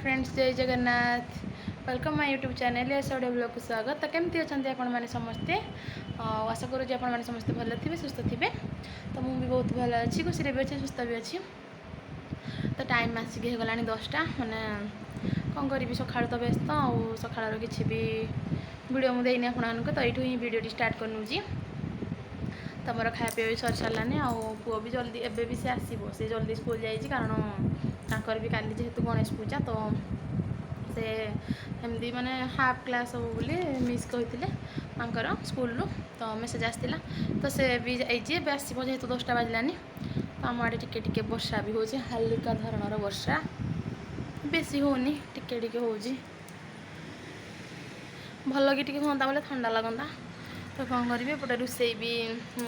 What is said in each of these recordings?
Friends जय Jagannath welcome my YouTube channel S audio blog को स्वागत। तो केमती अच्छा आपण मैंने समस्ते आशा करूँ आपण मैंने समस्ते भल थे सुस्थ थे। तो मुझे भी बहुत भल अच्छी खुशी भी अच्छी सुस्थ भी अच्छी। तो टाइम आसिक होगा 10टा मैंने कौन करी सका तो व्यस्त आउ सका किसी भी वीडियो मुझे देनी आपण तो ये ही वीडियो स्टार्ट कर तो मोर खाया पीवा भी सरी सारानी आउ भी जल्दी एवं भी सी आसो सी जल्दी स्कूल जाइए कारण भी काली जेहेतु गणेश पूजा तो से एमती माने हाफ क्लास हम बोली मिस कहते स्कूल तो मेसेज आसाला तो से भी जाइए आसो जेहेतु 10टा बाजलानी। तो आम आड़े टिके टिके वर्षा भी हो हालिका धरणर वर्षा बेसी होनी टिके टिके हो भल कि टिके हाँ बोले ठंडा लगता। तो कौन करी एपटे रोसई भी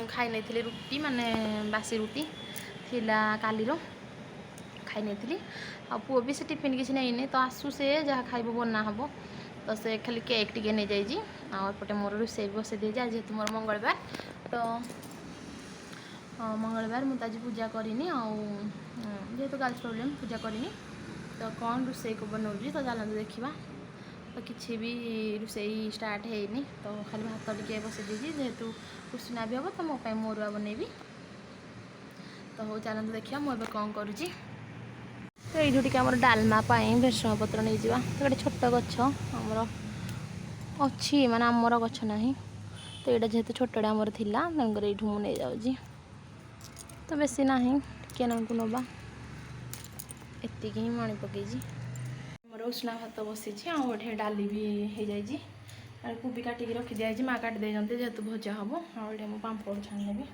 खाई नहीं रुटी माने बासी रुटी थिला कालीर खाई नहीं आ पुओ भी से टिफिन किसी नहीं तो आसू से जहाँ खाइब बना हम तो से खाली केक टिके नहीं जाइए आउटे मोर रोसई बसई दे जेहेतु मोर मंगलवार तो मंगलवार मुझे आज पूजा करनी जेहेतु गर्ल्स प्रॉब्लम पूजा करनी तो कौन रोसई को बनाऊँगी तो चलते देखा। तो किसी भी रोसई स्टार्ट है तो खाली भात टिके बसई दीजिए जेहेतु कुसुना भी हम तो मोपाई मोरुआ बनैबी। तो हो चलते देखा मुझे कौन करुँची। तो ये टे आम डालमा भेसुआ पत्र नहीं जावा तो गोटे छोट गछ आमर अच्छी माने आमर गछ ना तो यहाँ जेहेतु छोटा आमर थिला तेणुकर ये मुझे नहीं जाऊँगी तो बेसी ना टिके नाकू नवा एति ही मणि पकई मोर उष्णा भात बसी आठे डाली भी हो जाए कोबी काटिकी रखी दिखाई माँ काटी देते जेहेतु भजा हम आठे मुझे पापड़ छाणी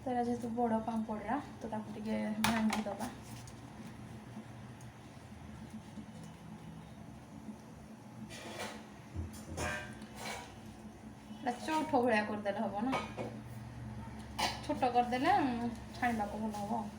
तो जेहेतु बड़ पापड़ा तो टे भांगी दबा चौठ भाया करदे हम ना छोट करदे छाणा को भल हम।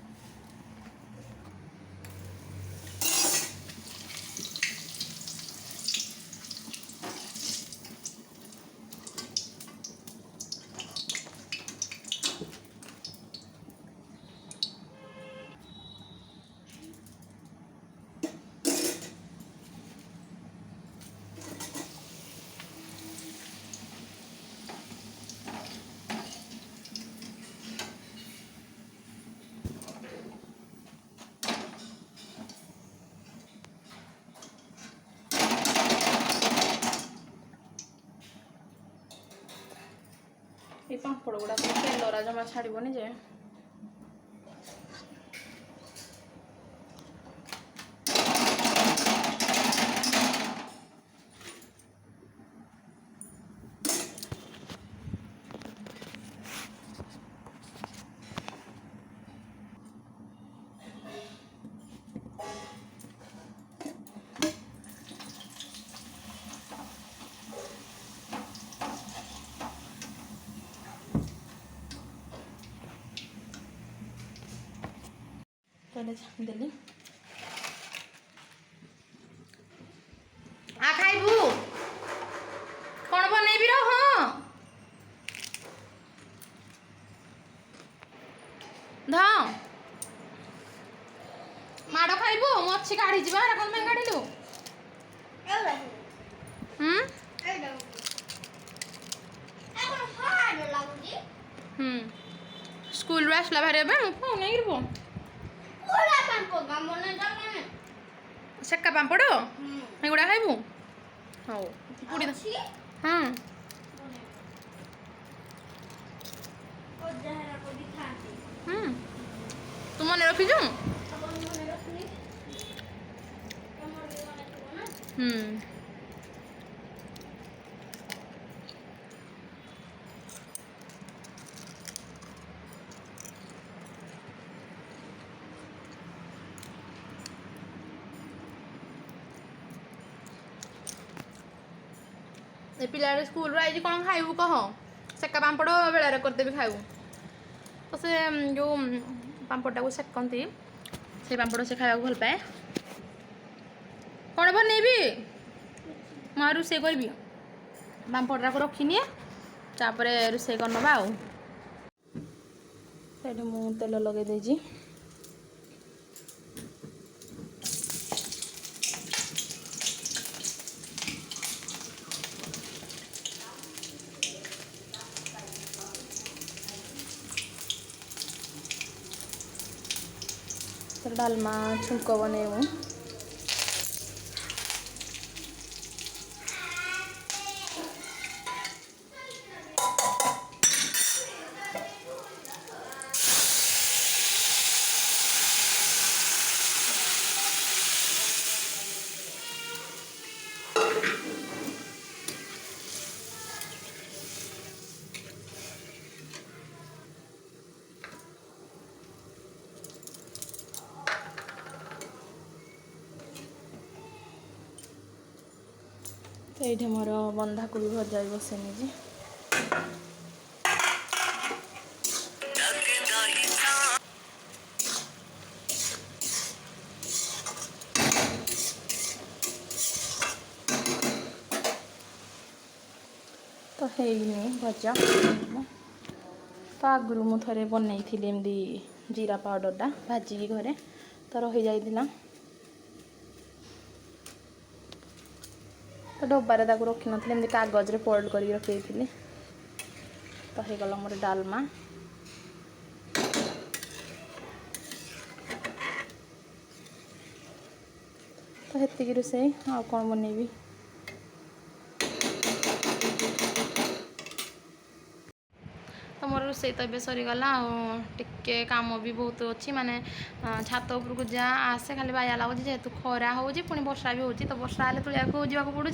ये पापड़ गुड़ा तेलरा जमा छाड़बनी जे पहले छाणीदेली आ खाइबू कौन बनैबी रो हाँ ध माड़ खाइबू मच्छी काढ़ी जा कौन पे काढ़िलु स्कूल आसला भारी नहीं सेका पापड़ एगुड़ा खाइबू हाँ पुड़ी हाँ तू मन रखीजु पिला स्कूल आई कौन खाइबू कह सेका पापड़ बेलार करदेवी खाइबू तो से जो पापड़ा को सेकती से पापड़ से खाया भल पाए कौन बनैबी मैं रोसे करी पापड़ा को रखनी तापर रोसे करनवा आउ मु तेल लगे डालमा छुंक बनैबू। तो ये मोर बंधाकोबी भजा भी बसे निजे तो है भजा। तो आगु मुझे बनई थी एमती जीरा पाउडरटा भाजिकी घरे तो रही जाइला तो डब्बारे रखी नी एमती कागज रे फोल्ड कर रखी तो हो गला मोर डालमा। तो हेतिकी रोषेई आ कौन बनैबी। तो मोर रोषेई तो ये सरीगला टिके काम भी बहुत अच्छी माने छात उपरको जा आसे खाली बाया लगुच जेहेतु खरा हो पुणी वर्षा भी होती तो वर्षा हेल्ले तुलिया जावाक पड़ू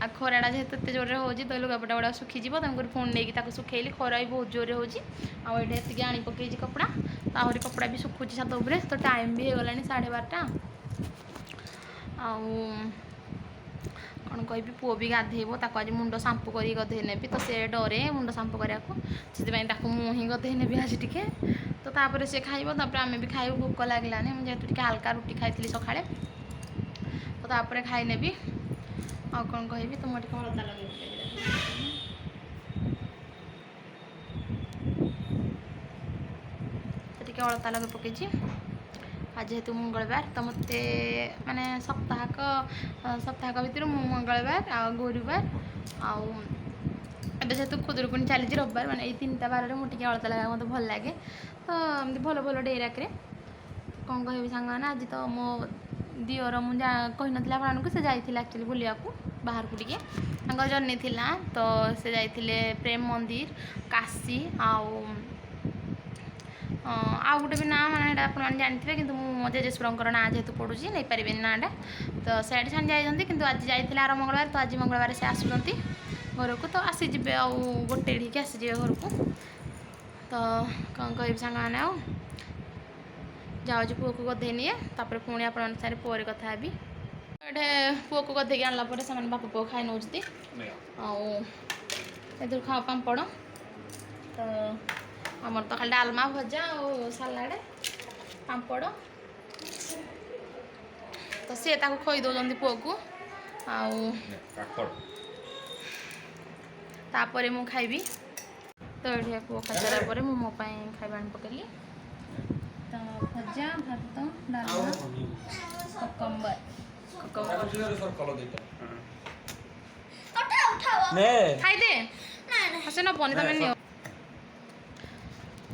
आ खराटा जेहेतु एत जोर हो लुगापटा गुड़ा सुखीज तेणुकर पुणी नहीं सुखेली खरा भी बहुत जोर हो आती आनी पकई कपड़ा तो आहरी कपड़ा भी सुखुची छात उपर तो टाइम भी हो गला 12:30 कौन कह पुओ भी गाधेब ताको आज मुंड सांपू कर गधे नेबी तो से डरे मुंड सांपू करने से मुझे गधे नेबी आज टिके तो तापर से खाइब तापर आम भी खाइब भोक लगलानी जेहेतु टिके हल्का रुटी खाई सका तो तापर खाई नेबी आ कौन कह तुम टे हलता लगे टिके हलता लगे पकई आज जेहेतु मंगलवार तो मत माने सप्ताहक भितर मंगलवार आ गुरुवार आबे जेहेतु खुदुरकुणी चली रविवार माने 3टा बार में मुझे अलता लगा मत भल लगे तो एमती भल भल डेराक कौन कह सांग मैंने आज तो मो दिवर मुझे कही नी आपको से जाइए एक्चुअली बुलिया बाहर को टे जर्नी थिला तो से जाइए प्रेम मंदिर काशी आउ गोटे भी ना माने आप जानते हैं कि मो जेजेश्वर ना जेहेतु पढ़ुची नहीं पारे नाटा तो सैड छाणी जाइए कि आज जाइए आर मंगलवार तो आज मंगलवार से आसुँच घर को तो आसीजे आउ गोटे ढीक आसीजे घर को तो कौन कह सांग मैंने जाऊँ पुओ को गधे निए तापर पुणी आप पर कथा भी ये पुओ को गधे आनला से बापा पुओ खाई नौ आउ खाओ पापड़ तो आमर तो खाली डालमा भजा और सालाड पापड़ तो सी खोई दौरान पुओ को तापर मु खाइबी तो ये पुओ खाई सारापर मु मो खाइबा पकड़ी तो भजा भात डालमा ककम्बर खाइदे से नबनी तुम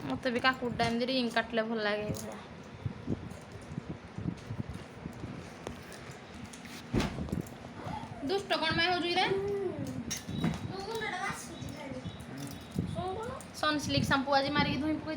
मत भी काकुड़ टाइम रिंग काटले भल लगे दुष्ट कौन मैं हो सनसिल्क शैम्पू आज मारिक धुई पकई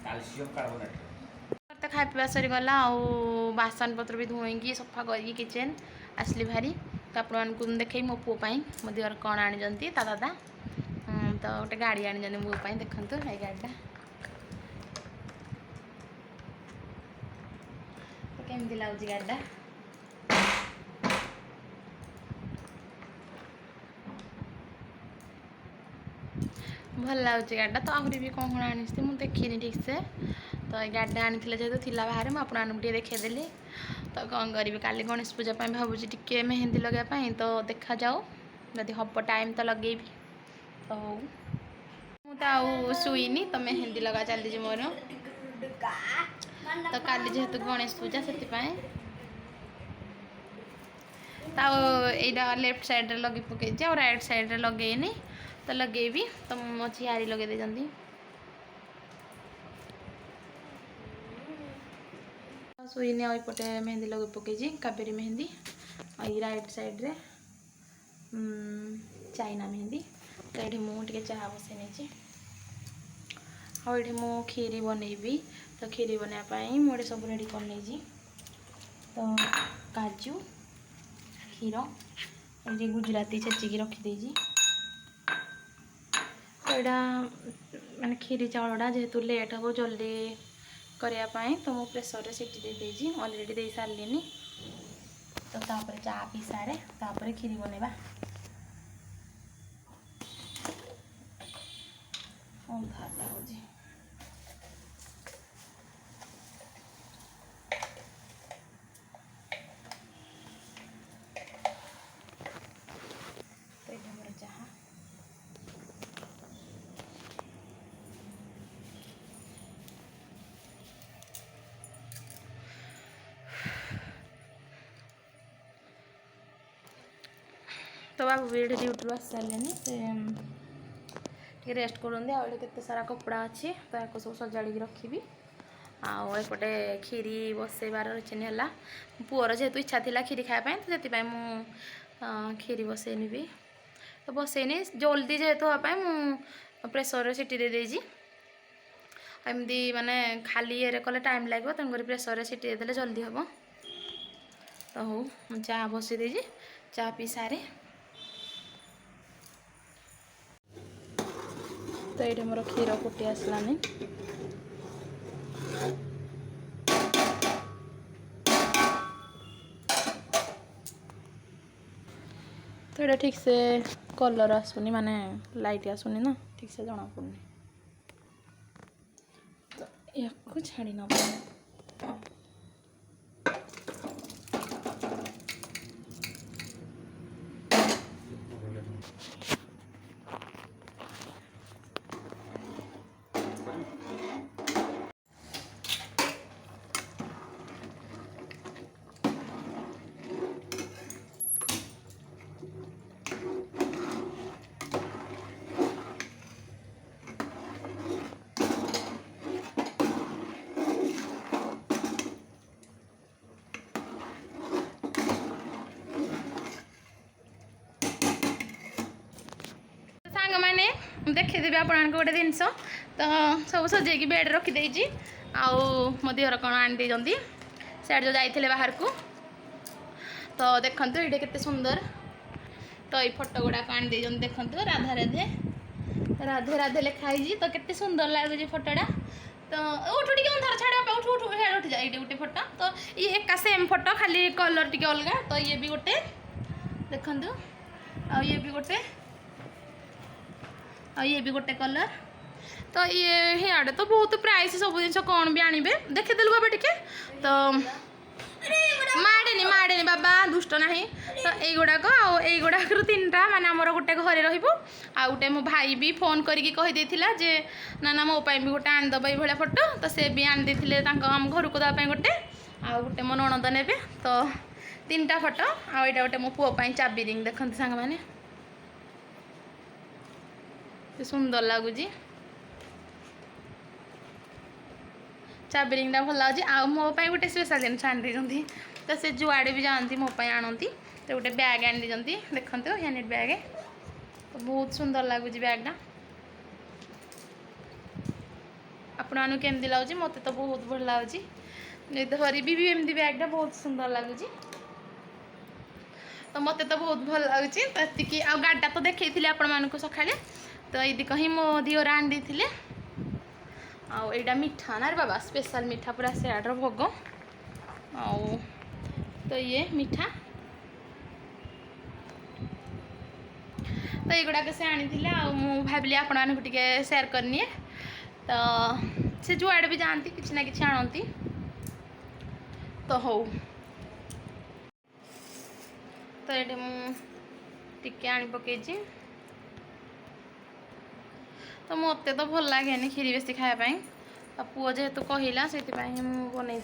कैल्शियम कार्बोनेट तो खाई पीवा सरीगला बासन पत्र भी धोईकी सफा करके किचेन आसली भारी तो आपको देखे मो पुओ मो दिवर कौन आनी ता दादा तो गोटे गाड़ी आनी मो देखते ये गाड़ीटा तो केमती लगुच गाड़ीटा ଭଲ ଲାଗୁଛି ଗାଡ଼ିଟା। ତ ଆହୁରି ବି କ'ଣ କ'ଣ ଆଣିଛି ମୁଁ ଦେଖିନି ଠିକ୍ ସେ। ତ ଏ ଗାଡ଼ିଟା ଆଣିଥିଲେ ଯେହେତୁ ଥିଲା ବାହାରେ, ମୁଁ ଆପଣମାନଙ୍କୁ ଟିକେ ଦେଖେଇଦେଲି। ତ କ'ଣ କରିବି, କାଲି ଗଣେଶ ପୂଜା ପାଇଁ ଭାବୁଛି ଟିକେ ମେହେନ୍ଦି ଲଗାଇବା ପାଇଁ। ତ ଦେଖାଯାଉ, ଯଦି ହବ ଟାଇମ୍ ତ ଲଗେଇବି। ତ ହଉ, ମୁଁ ତ ଆଉ ଶୁଇନି, ତ ମେହେନ୍ଦି ଲଗା ଚାଲିଛି ମୋର। ତ କାଲି ଯେହେତୁ ଗଣେଶ ପୂଜା ସେଥିପାଇଁ। ତ ଏଇଟା ଲେଫ୍ଟ ସାଇଡ଼୍ରେ ଲଗେଇ ପକେଇଛି, ଆଉ ରାଇଟ୍ ସାଇଡ଼୍ରେ ଲଗେଇନି। ତ ଲଗେଇବି। ତ ମୋ ଝିଆରୀ ଲଗେଇ ଦେଇଛନ୍ତି। ଶୁଇନି, ଆଉ ଏପଟେ ମେହେନ୍ଦି ଲଗେଇ ପକେଇଛି, କାବେରୀ ମେହେନ୍ଦି। ଆଉ ଏଇ ରାଇଟ୍ ସାଇଡ଼୍ରେ ଚାଇନା ମେହେନ୍ଦି। ତ ଏଇଠି ମୁଁ ଟିକେ ଚାହା ବସାଇ ନେଇଛି। ଆଉ ଏଇଠି ମୁଁ କ୍ଷୀରି ବନେଇବି। ତ କ୍ଷୀରି ବନେଇବା ପାଇଁ ମୁଁ ଏଠି ସବୁ ରେଡ଼ି କରିନେଇଛି। ତ କାଜୁ, କ୍ଷୀର, ଏଠି ଗୁଜୁରାତି ଛେଚିକି ରଖିଦେଇଛି। ତ ଏଇଟା ମାନେ କ୍ଷୀରି ଚାଉଳଟା ଯେହେତୁ ଲେଟ୍ ହେବ ଜଲ୍ଦି କରିବା ପାଇଁ, ତ ମୁଁ ପ୍ରେସରରେ ସିଟି ଦେଇଦେଇଛି। ଅଲରେଡ଼ି ଦେଇ ସାରିଲିନି। ତ ତାପରେ ଚା ପିଇ ସାରେ, ତାପରେ କ୍ଷୀରି ବନେଇବା। ଅନ୍ଧାର ଲାଗୁଛି। ତ ଏଇଟା ଆମର ଚାହା। ତ ବାବୁ ବି ଏଠି ଡ୍ୟୁଟିରୁ ଆସି ସାରିଲେଣି। ସେ ଟିକେ ରେଷ୍ଟ କରୁଛନ୍ତି। ଆଉ ଏଠି କେତେ ସାରା କପଡ଼ା ଅଛି, ତ ୟାକୁ ସବୁ ସଜାଡ଼ିକି ରଖିବି। ଆଉ ଏପଟେ କ୍ଷୀରି ବସେଇବାର ରିଚିନି ହେଲା। ପୁଅର ଯେହେତୁ ଇଚ୍ଛା ଥିଲା କ୍ଷୀରି ଖାଇବା ପାଇଁ, ତ ସେଥିପାଇଁ ମୁଁ କ୍ଷୀରି ବସେଇ ନେବି। ତ ବସେଇନି, ଜଲ୍ଦି ଯେହେତୁ ହେବା ପାଇଁ ମୁଁ ପ୍ରେସରରେ ସିଟି ଦେଇଦେଇଛି। ଏମିତି ମାନେ ଖାଲି ଇଏରେ କଲେ ଟାଇମ୍ ଲାଗିବ, ତେଣୁକରି ପ୍ରେସରରେ ସିଟି ଦେଇଦେଲେ ଜଲ୍ଦି ହେବ। ତ ହଉ, ମୁଁ ଚା ବସେଇ ଦେଇଛି, ଚା ପିଇ ସାରେ। ତ ଏଇଠି ମୋର କ୍ଷୀର ଫୁଟି ଆସିଲାନି। ତ ଏଇଟା ଠିକ୍ ସେ କଲର୍ ଆସୁନି, ମାନେ ଲାଇଟ୍ ଆସୁନି ନା, ଠିକ୍ ସେ ଜଣାପଡ଼ୁନି। ତ ୟାକୁ ଛାଡ଼ି ନେବ। ସାଙ୍ଗମାନେ ଦେଖେଇଦେବି ଆପଣଙ୍କୁ ଗୋଟେ ଜିନିଷ। ତ ସବୁ ସଜେଇକି ବେଡ଼୍ ରଖିଦେଇଛି। ଆଉ ମୋ ଦିଅର କ'ଣ ଆଣିଦେଇଛନ୍ତି, ସିଆଡ଼େ ଯେଉଁ ଯାଇଥିଲେ ବାହାରକୁ। ତ ଦେଖନ୍ତୁ ଏଇଟା କେତେ ସୁନ୍ଦର। ତ ଏଇ ଫଟୋ ଗୁଡ଼ାକ ଆଣିଦେଇଛନ୍ତି, ଦେଖନ୍ତୁ ରାଧା ରାଧେ ରାଧେ ରାଧେ ଲେଖା ହେଇଛି। ତ କେତେ ସୁନ୍ଦର ଲାଗୁଛି ଫଟୋଟା। ତ ଉଠୁ ଟିକେ ଅନ୍ଧାର ଛାଡ଼ିବା ପାଇଁ, ଉଠୁ ଉଠୁ ସିଆଡ଼େ ଉଠିଯା। ଏଇଠି ଗୋଟେ ଫଟୋ। ତ ଇଏ ଏକା ସେମ୍ ଫଟୋ, ଖାଲି କଲର୍ ଟିକେ ଅଲଗା। ତ ଇଏ ବି ଗୋଟେ ଦେଖନ୍ତୁ, ଆଉ ଇଏ ବି ଗୋଟେ, ଆଉ ଇଏ ବି ଗୋଟେ କଲର୍। ତ ଇଏ ହିଆଡ଼େ ତ ବହୁତ ପ୍ରାଇସ୍ ସବୁ ଜିନିଷ, କ'ଣ ବି ଆଣିବେ ଦେଖିଦେଲୁ ବାବା ଟିକେ। ତ ମାଡ଼େନି ବାବା, ଦୁଷ୍ଟ ନାହିଁ। ତ ଏଇଗୁଡ଼ାକ, ଆଉ ଏଇଗୁଡ଼ାକରୁ ତିନିଟା, ମାନେ ଆମର ଗୋଟେ ଘରେ ରହିବ। ଆଉ ଗୋଟେ ମୋ ଭାଇ ବି ଫୋନ୍ କରିକି କହିଦେଇଥିଲା ଯେ ନା ମୋ ପାଇଁ ବି ଗୋଟେ ଆଣିଦେବ ଏଇଭଳିଆ ଫଟୋ। ତ ସେ ବି ଆଣିଦେଇଥିଲେ ତାଙ୍କ ଆମ ଘରକୁ ଦେବା ପାଇଁ ଗୋଟେ, ଆଉ ଗୋଟେ ମୋ ନଣନ୍ଦ ନେବେ। ତ ତିନିଟା ଫଟୋ। ଆଉ ଏଇଟା ଗୋଟେ ମୋ ପୁଅ ପାଇଁ ଚାବି ରିଙ୍ଗ, ଦେଖନ୍ତୁ ସାଙ୍ଗମାନେ କେତେ ସୁନ୍ଦର ଲାଗୁଛି। ଚାବି ରିଙ୍ଗଟା ଭଲ ଲାଗୁଛି। ଆଉ ମୋ ପାଇଁ ଗୋଟେ ସ୍ପେଶାଲ୍ ଜିନିଷ ଆଣିଦେଇଛନ୍ତି। ତ ସେ ଯୁଆଡ଼େ ବି ଯାଆନ୍ତି ମୋ ପାଇଁ ଆଣନ୍ତି। ତ ଗୋଟେ ବ୍ୟାଗ୍ ଆଣିଦେଇଛନ୍ତି, ଦେଖନ୍ତୁ ହ୍ୟାଣ୍ଡେଡ୍ ବ୍ୟାଗ୍। ତ ବହୁତ ସୁନ୍ଦର ଲାଗୁଛି ବ୍ୟାଗ୍ଟା। ଆପଣମାନଙ୍କୁ କେମିତି ଲାଗୁଛି? ମୋତେ ତ ବହୁତ ଭଲ ଲାଗୁଛି। ଧରିବି ବି ଏମିତି ବ୍ୟାଗ୍ଟା ବହୁତ ସୁନ୍ଦର ଲାଗୁଛି। ତ ମୋତେ ତ ବହୁତ ଭଲ ଲାଗୁଛି। ତ ଏତିକି। ଆଉ ଗାଡ଼ିଟା ତ ଦେଖେଇଥିଲି ଆପଣମାନଙ୍କୁ ସକାଳେ। ତ ଏଇଦିକ ହିଁ ମୋ ଦିଅର ଆଣିଦେଇଥିଲେ। ଆଉ ଏଇଟା ମିଠା ନା ରେ ବାବା, ସ୍ପେଶାଲ୍ ମିଠା ପୁରା ସିଆଡ଼ର ଭୋଗ। ଆଉ ତ ଇଏ ମିଠା। तो युवाक से आनी भाविली आपण मानक टे सेयार करनी तो से जुआड़े भी जाती कि ना कि आणती तो हो तो ये मुझे आनी पकई तो मत तो भल लगे खीरी बेसी खायापी पुओ जेहेतु कहला से बनई